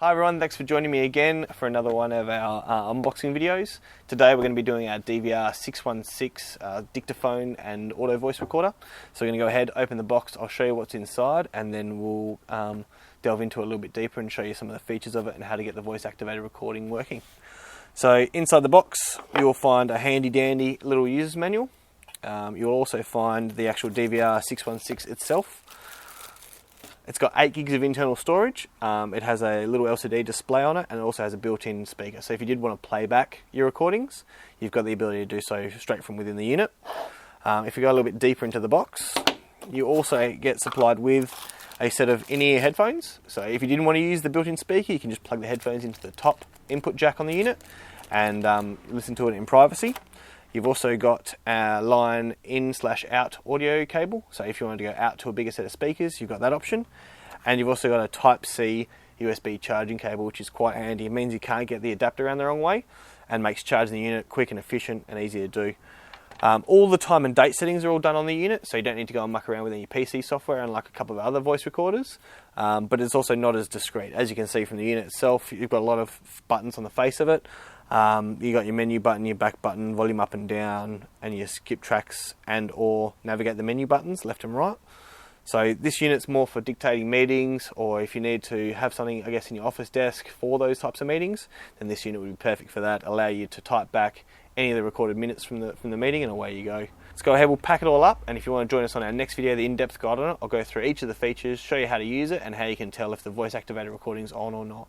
Hi everyone, thanks for joining me again for another one of our unboxing videos. Today we're going to be doing our DVR-616 dictaphone and auto voice recorder. So we're going to go ahead, open the box, I'll show you what's inside, and then we'll delve into it a little bit deeper and show you some of the features of it and how to get the voice activated recording working. So inside the box you'll find a handy dandy little user's manual. You'll also find the actual DVR-616 itself. It's got 8 gigs of internal storage. It has a little LCD display on it, and it also has a built-in speaker. So if you did want to play back your recordings, you've got the ability to do so straight from within the unit. If you go a little bit deeper into the box, you also get supplied with a set of in-ear headphones. So if you didn't want to use the built-in speaker, you can just plug the headphones into the top input jack on the unit and listen to it in privacy. You've also got a line in/out audio cable, so if you want to go out to a bigger set of speakers, you've got that option. And you've also got a Type-C USB charging cable, which is quite handy. It means you can't get the adapter around the wrong way and makes charging the unit quick and efficient and easy to do. All the time and date settings are all done on the unit, so you don't need to go and muck around with any PC software unlike a couple of other voice recorders. But it's also not as discreet. As you can see from the unit itself, you've got a lot of buttons on the face of it. You got your menu button, your back button, volume up and down, and your skip tracks and or navigate the menu buttons left and right. So this unit's more for dictating meetings, or if you need to have something, I guess, in your office desk for those types of meetings, then this unit would be perfect for that. Allow you to type back any of the recorded minutes from the meeting, and away you go. Let's go ahead, we'll pack it all up, and if you want to join us on our next video, the in-depth guide on it, I'll go through each of the features, show you how to use it, and how you can tell if the voice activated recording's on or not.